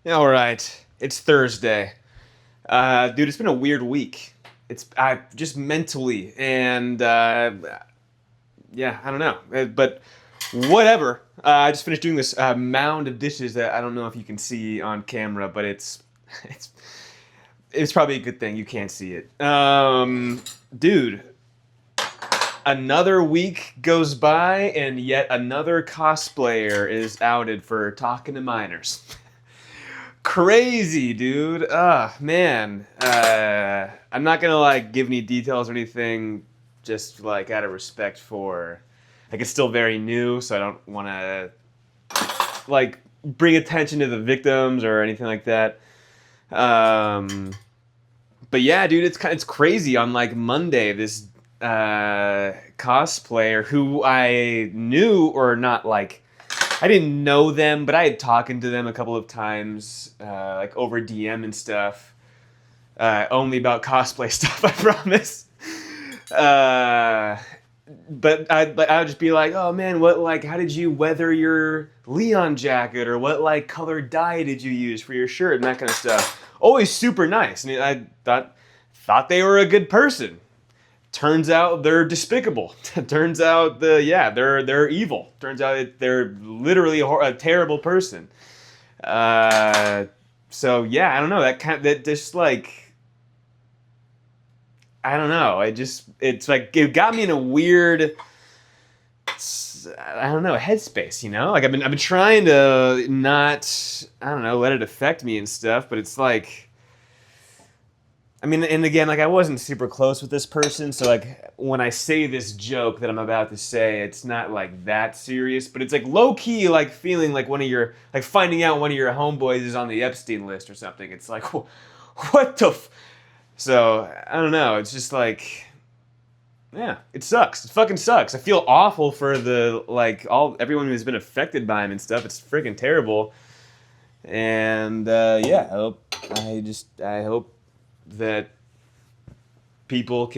All right, it's Thursday, dude. It's been a weird week. It's I just mentally and yeah, I don't know, but whatever. I just finished doing this mound of dishes that I don't know if you can see on camera, but it's it's probably a good thing you can't see it. Dude, another week goes by and yet another cosplayer is outed for talking to minors. Crazy, dude. Man. I'm not gonna like give any details or anything, just like out of respect for, like it's still very new, so I don't want to like bring attention to the victims or anything like that. Um, but yeah, dude, it's crazy. On like Monday, this cosplayer who I knew or not like I didn't know them, but I had talking to them a couple of times, like over DM and stuff. Only about cosplay stuff, I promise. Uh, but I would just be like, oh man, what like, how did you weather your Leon jacket, or what like color dye did you use for your shirt, and that kind of stuff. Always super nice, and I thought they were a good person. Turns out they're despicable. Turns out they're evil. Turns out they're literally a terrible person. Uh, so yeah, I don't know. That just like I don't know. It's like it got me in a weird I don't know headspace. Like I've been trying to not I don't know let it affect me and stuff, but it's like. I mean, and again, like I wasn't super close with this person, so like when I say this joke that I'm about to say, it's not like that serious, but it's like low key, like feeling like like finding out one of your homeboys is on the Epstein list or something. It's like, what the? So I don't know. It's just like, yeah, it sucks. It fucking sucks. I feel awful for the like everyone who's been affected by him and stuff. It's freaking terrible. And yeah, I hope that people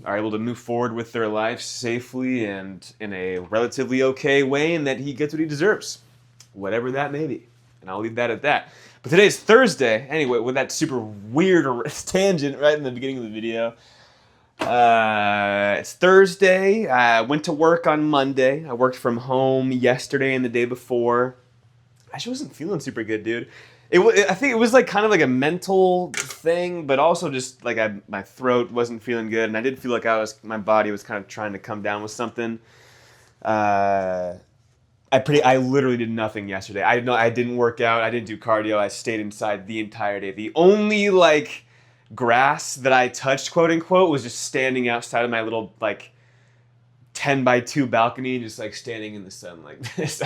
are able to move forward with their lives safely and in a relatively okay way, and that he gets what he deserves, whatever that may be. And I'll leave that at that. But today's Thursday, anyway, with that super weird tangent right in the beginning of the video. It's Thursday. I went to work on Monday. I worked from home yesterday and the day before. I just wasn't feeling super good, dude. I think it was like kind of like a mental thing, but also just like my throat wasn't feeling good, and I did feel like my body was kind of trying to come down with something. Uh, I literally did nothing yesterday. I didn't work out. I didn't do cardio. I stayed inside the entire day. The only like grass that I touched, quote unquote, was just standing outside of my little like 10 by 2 balcony, just like standing in the sun like this.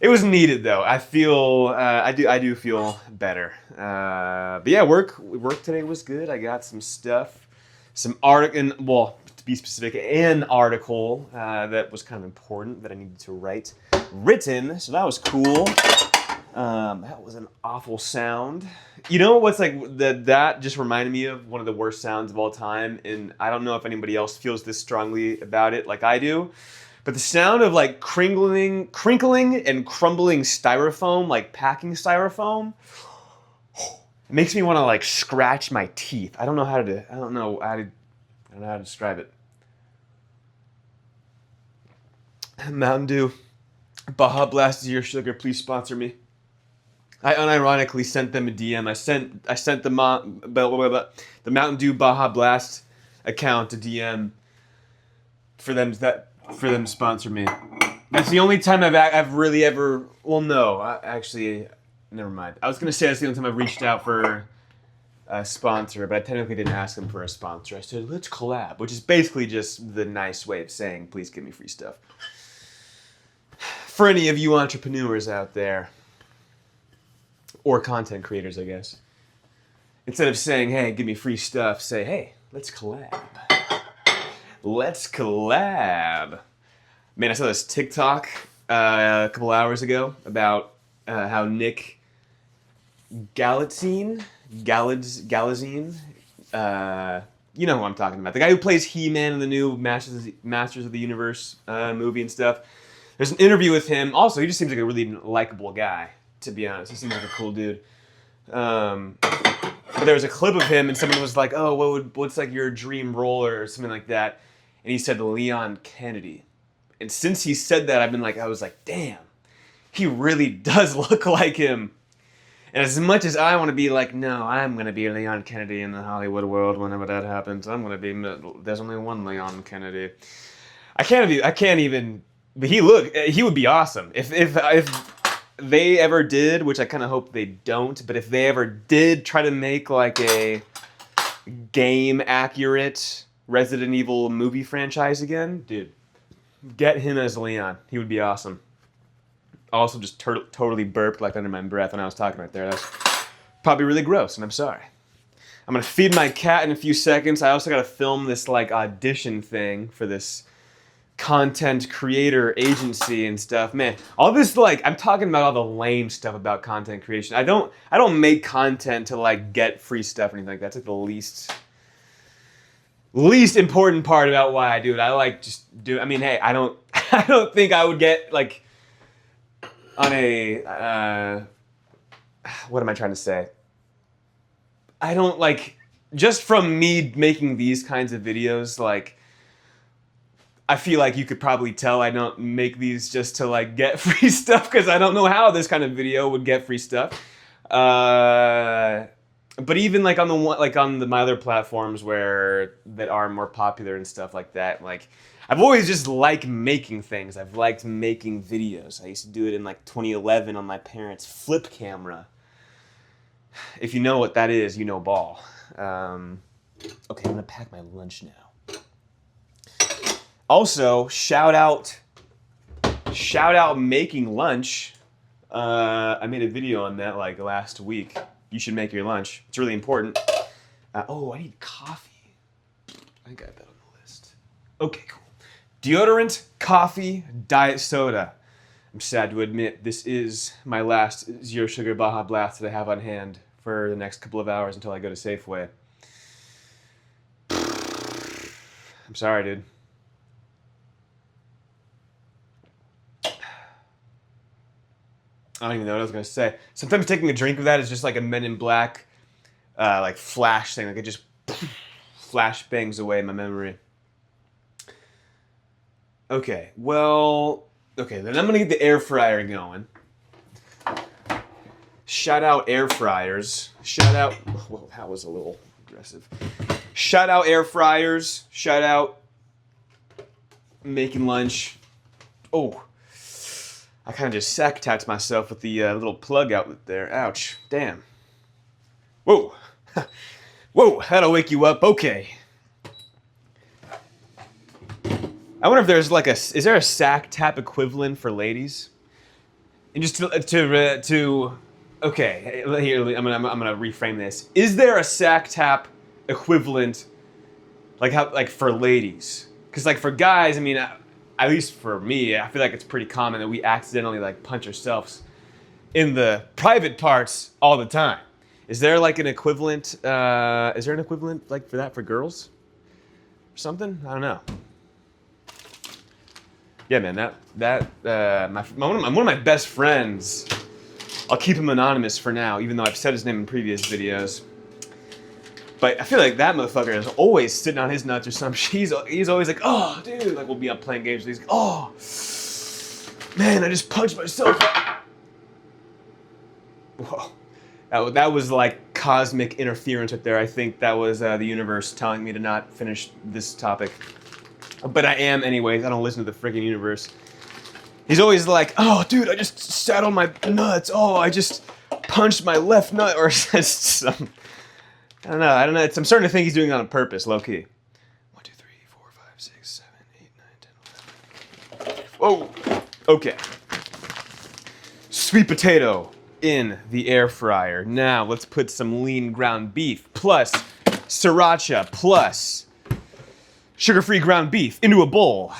It was needed though. I feel I do feel better. But yeah, work today was good. I got some stuff, some article, and well, to be specific, an article that was kind of important that I needed to written. So that was cool. That was an awful sound. You know what's like that just reminded me of one of the worst sounds of all time, and I don't know if anybody else feels this strongly about it like I do. But the sound of like crinkling and crumbling styrofoam, like packing styrofoam, it makes me want to like scratch my teeth. I don't know how to describe it. Mountain Dew, Baja Blast is your sugar. Please sponsor me. I unironically sent them a DM. I sent the Mountain Dew Baja Blast account a DM for them to sponsor me. That's the only time I've really ever. Well, no, actually, never mind. I was gonna say that's the only time I've reached out for a sponsor, but I technically didn't ask them for a sponsor. I said let's collab, which is basically just the nice way of saying please give me free stuff. For any of you entrepreneurs out there, or content creators, I guess, instead of saying hey give me free stuff, say hey let's collab. Let's collab. Man, I saw this TikTok a couple hours ago about how Nick Galitzine, you know who I'm talking about. The guy who plays He-Man in the new Masters of the Universe movie and stuff. There's an interview with him. Also, he just seems like a really likable guy. to be honest. He seems like a cool dude. But there was a clip of him, and someone was like, "Oh, what's like your dream role or something like that?" And he said Leon Kennedy. And since he said that, I was like, damn, he really does look like him. And as much as I want to be like, no, I'm going to be Leon Kennedy in the Hollywood world whenever that happens. I'm going to be, there's only one Leon Kennedy. I can't even, but he would be awesome. If they ever did, which I kind of hope they don't, but if they ever did try to make like a game accurate Resident Evil movie franchise again, dude, get him as Leon. He would be awesome. Also just totally burped like under my breath when I was talking right there. That's probably really gross, and I'm sorry. I'm gonna feed my cat in a few seconds. I also gotta film this like audition thing for this content creator agency and stuff. Man, all this like I'm talking about all the lame stuff about content creation. I don't make content to like get free stuff or anything like that. That's like the least important part about why I do it. I like just do. I mean, hey, I don't think I would get like on a what am I trying to say? I don't like just from me making these kinds of videos. Like, I feel like you could probably tell I don't make these just to like get free stuff because I don't know how this kind of video would get free stuff. But even like on my other platforms that are more popular and stuff like that, like I've always just liked making things. I've liked making videos. I used to do it in like 2011 on my parents' flip camera. If you know what that is, you know ball. Okay, I'm gonna pack my lunch now. Also, shout out making lunch. I made a video on that like last week. You should make your lunch. It's really important. I need coffee. I got that on the list. Okay, cool. Deodorant, coffee, diet soda. I'm sad to admit this is my last Zero Sugar Baja Blast that I have on hand for the next couple of hours until I go to Safeway. I'm sorry, dude. I don't even know what I was going to say. Sometimes taking a drink of that is just like a Men in Black like flash thing. Like it just flash bangs away my memory. Okay, then I'm going to get the air fryer going. Shout out air fryers. Well, that was a little aggressive. Shout out air fryers. Shout out making lunch. Oh, I kind of just sack tapped myself with the little plug outlet there. Ouch. Damn. Whoa. Whoa, that'll wake you up. Okay. I wonder if there's like is there a sack tap equivalent for ladies? And just to okay, here I'm gonna reframe this. Is there a sack tap equivalent like for ladies? Because like for guys, I mean, at least for me, I feel like it's pretty common that we accidentally like punch ourselves in the private parts all the time. Is there like an equivalent? Is there an equivalent like for that for girls? Or something? I don't know. Yeah, man, one of my best friends. I'll keep him anonymous for now, even though I've said his name in previous videos. But I feel like that motherfucker is always sitting on his nuts or something. He's always like, oh, dude, like we'll be up playing games. He's like, oh, man, I just punched myself. Whoa, that was like cosmic interference right there. I think that was the universe telling me to not finish this topic. But I am anyways. I don't listen to the freaking universe. He's always like, oh, dude, I just sat on my nuts. Oh, I just punched my left nut. Or some... I don't know. I'm starting to think he's doing it on purpose, low-key. 1, 2, 3, 4, 5, 6, 7, 8, 9, 10, 11. Whoa. Okay. Sweet potato in the air fryer. Now, let's put some lean ground beef plus sriracha plus sugar-free ground beef into a bowl.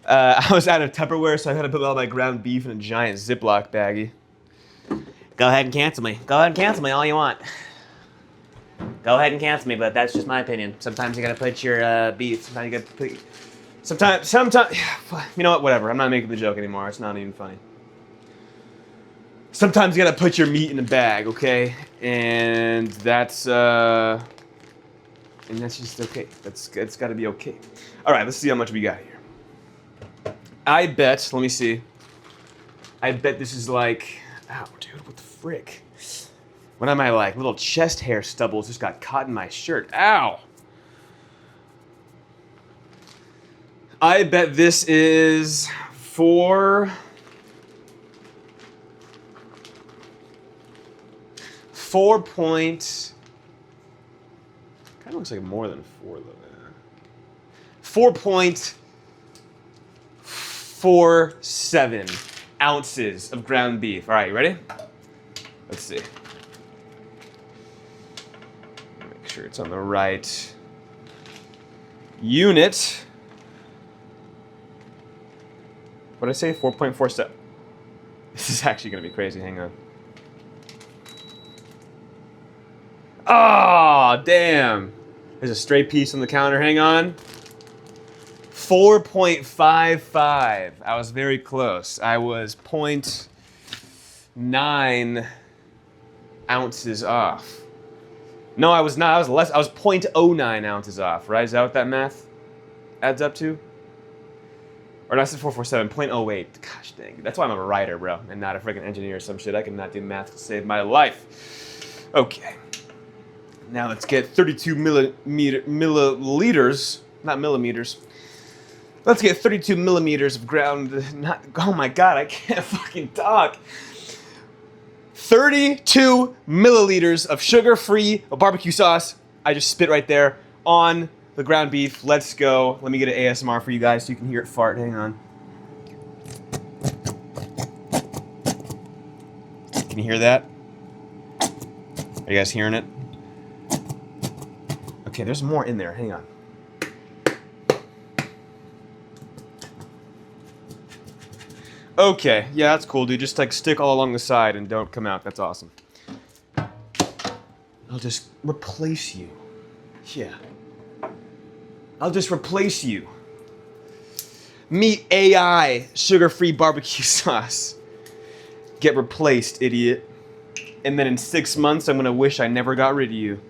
I was out of Tupperware, so I had to put all my ground beef in a giant Ziploc baggie. Go ahead and cancel me. Go ahead and cancel me all you want. Go ahead and cancel me, but that's just my opinion. Sometimes you gotta put your beef. Sometimes you gotta put... Sometimes... You know what? Whatever. I'm not making the joke anymore. It's not even funny. Sometimes you gotta put your meat in a bag, okay? And that's just okay. It's gotta be okay. All right, let's see how much we got here. I bet, let me see. I bet this is like, ow, dude, what the frick? What am I like? Little chest hair stubbles just got caught in my shirt. Ow! I bet this is 4 point. Kind of looks like more than 4 though. 4.47 ounces of ground beef. All right, you ready? Let's see. Make sure it's on the right unit. What did I say? 4.47. This is actually going to be crazy. Hang on. Oh, damn. There's a stray piece on the counter. Hang on. 4.55. I was very close. I was 0.9 ounces off. No, I was not. I was less. I was 0.09 ounces off, right? Is that what that math adds up to? Or not, I said 447, 0.08. Gosh dang. That's why I'm a writer, bro, and not a freaking engineer or some shit. I cannot do math to save my life. Okay. Now let's get 32 milliliters, not millimeters. Let's get 32 millimeters of ground, oh my god, I can't fucking talk. 32 milliliters of sugar-free barbecue sauce. I just spit right there on the ground beef. Let's go. Let me get an ASMR for you guys so you can hear it fart. Hang on. Can you hear that? Are you guys hearing it? Okay, there's more in there. Hang on. Okay, yeah, that's cool, dude. Just like stick all along the side and don't come out. That's awesome. I'll just replace you. Yeah. I'll just replace you. Meet AI sugar-free barbecue sauce. Get replaced, idiot. And then in 6 months, I'm gonna wish I never got rid of you.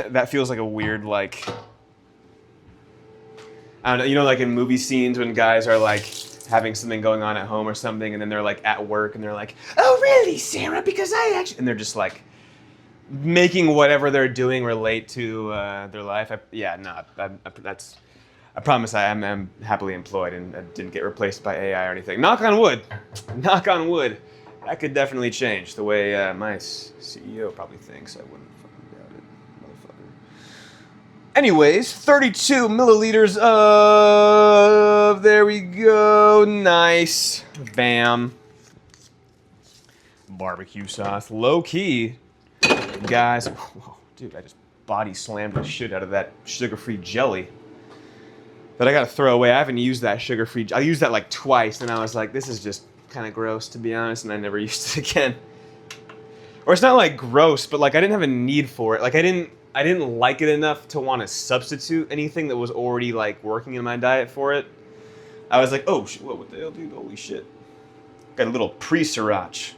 That feels like a weird, like, I don't know, you know, like in movie scenes when guys are like having something going on at home or something, and then they're like at work and they're like, oh really, Sarah? Because I actually, and they're just like making whatever they're doing relate to their life. I promise I am happily employed and I didn't get replaced by AI or anything. Knock on wood. Knock on wood. That could definitely change the way my CEO probably thinks. I wouldn't fucking doubt it, motherfucker. Anyways, 32 milliliters of, there we go, nice, bam. Barbecue sauce, low key, guys. Whoa, dude, I just body slammed the shit out of that sugar-free jelly that I gotta throw away. I haven't used that sugar-free, I used that like twice, and I was like, this is just kind of gross, to be honest, and I never used it again. Or it's not like gross, but like I didn't have a need for it. Like I didn't like it enough to want to substitute anything that was already like working in my diet for it. I was like, oh, whoa, what the hell, dude? Holy shit. Got a little pre-sriracha.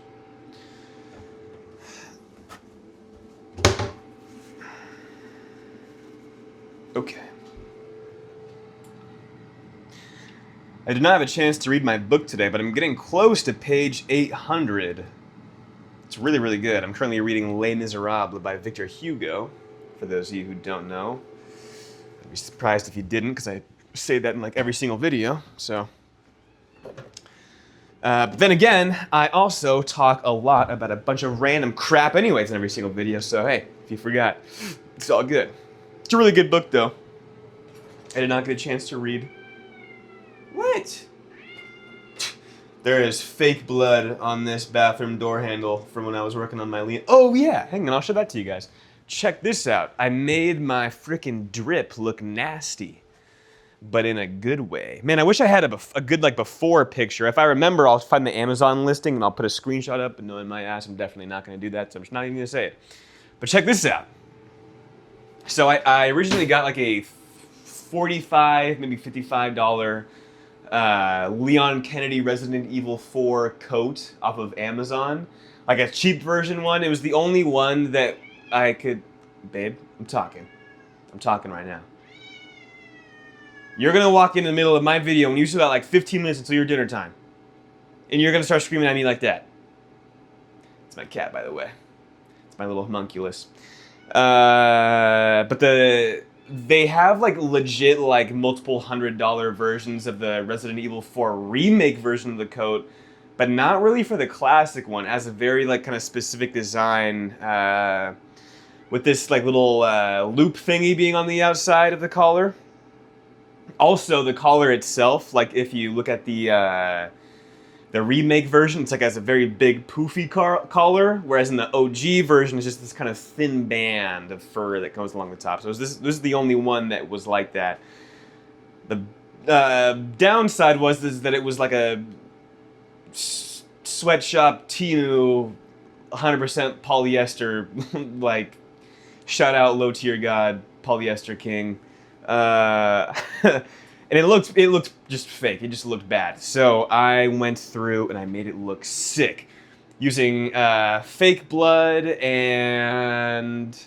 Okay. I did not have a chance to read my book today, but I'm getting close to page 800. It's really, really good. I'm currently reading Les Miserables by Victor Hugo, for those of you who don't know. I'd be surprised if you didn't, because I say that in like every single video, so. But then again, I also talk a lot about a bunch of random crap anyways in every single video, so hey, if you forgot, it's all good. It's a really good book, though. I did not get a chance to read. What? There is fake blood on this bathroom door handle from when I was working on my lean. Oh yeah, hang on, I'll show that to you guys. Check this out. I made my frickin' drip look nasty, but in a good way. Man, I wish I had a good like before picture. If I remember, I'll find the Amazon listing and I'll put a screenshot up, but knowing my ass, I'm definitely not gonna do that, so I'm just not even gonna say it. But check this out. So I originally got like a $45, maybe $55 Leon Kennedy Resident Evil 4 coat off of Amazon. Like a cheap version one. It was the only one that I could... Babe, I'm talking. I'm talking right now. You're gonna walk in the middle of my video and you still got like 15 minutes until your dinner time. And you're gonna start screaming at me like that. It's my cat, by the way. It's my little homunculus. But they have like legit like multiple $100 versions of the Resident Evil 4 remake version of the coat, but not really for the classic one. It has a very like kind of specific design with this like little loop thingy being on the outside of the collar. Also, the collar itself, like if you look at the remake version, it's like has a very big poofy collar, whereas in the OG version, it's just this kind of thin band of fur that goes along the top. So this is the only one that was like that. The downside was that it was like a sweatshop Temu 100% polyester, like shout out low tier god polyester king. And it looked just fake. It just looked bad. So I went through and I made it look sick using fake blood and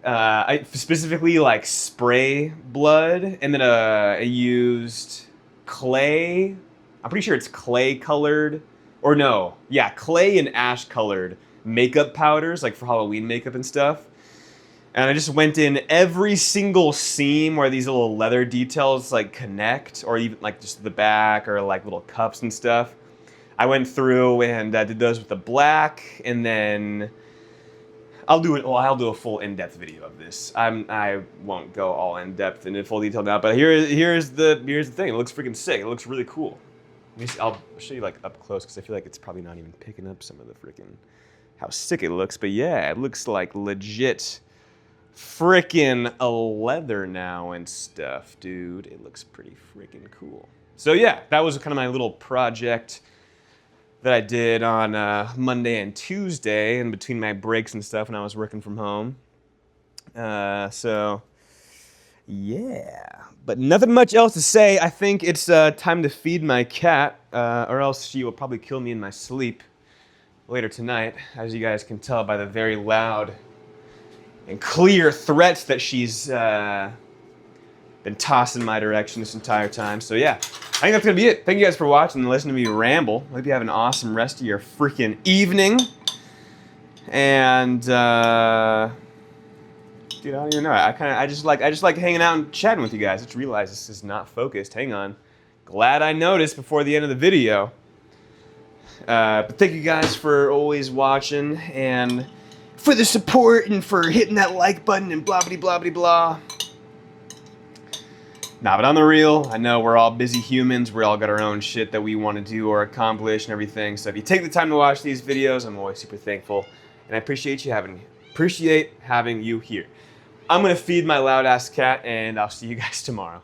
I specifically like spray blood, and then I used clay. I'm pretty sure it's clay colored, or no, yeah, clay and ash colored makeup powders, like for Halloween makeup and stuff. And I just went in every single seam where these little leather details like connect, or even like just the back or like little cups and stuff. I went through and did those with the black, and then I'll do a full in-depth video of this. I won't go all in-depth and in full detail now, but here's the thing. It looks freaking sick. It looks really cool. I'll show you like up close because I feel like it's probably not even picking up some of the freaking how sick it looks. But yeah, it looks like legit frickin' a leather now and stuff, dude. It looks pretty frickin' cool. So yeah, that was kind of my little project that I did on Monday and Tuesday in between my breaks and stuff when I was working from home. So yeah, but nothing much else to say. I think it's time to feed my cat, or else she will probably kill me in my sleep later tonight, as you guys can tell by the very loud and clear threats that she's been tossing my direction this entire time. So yeah, I think that's gonna be it. Thank you guys for watching and listening to me ramble. Hope you have an awesome rest of your freaking evening. And dude, I don't even know. I just like hanging out and chatting with you guys. I just realized this is not focused. Hang on. Glad I noticed before the end of the video. But thank you guys for always watching and for the support and for hitting that like button and blah blah blah blah blah. Nah, but on the real, I know we're all busy humans. We all got our own shit that we want to do or accomplish and everything. So if you take the time to watch these videos, I'm always super thankful, and I appreciate having you here. I'm gonna feed my loud ass cat, and I'll see you guys tomorrow.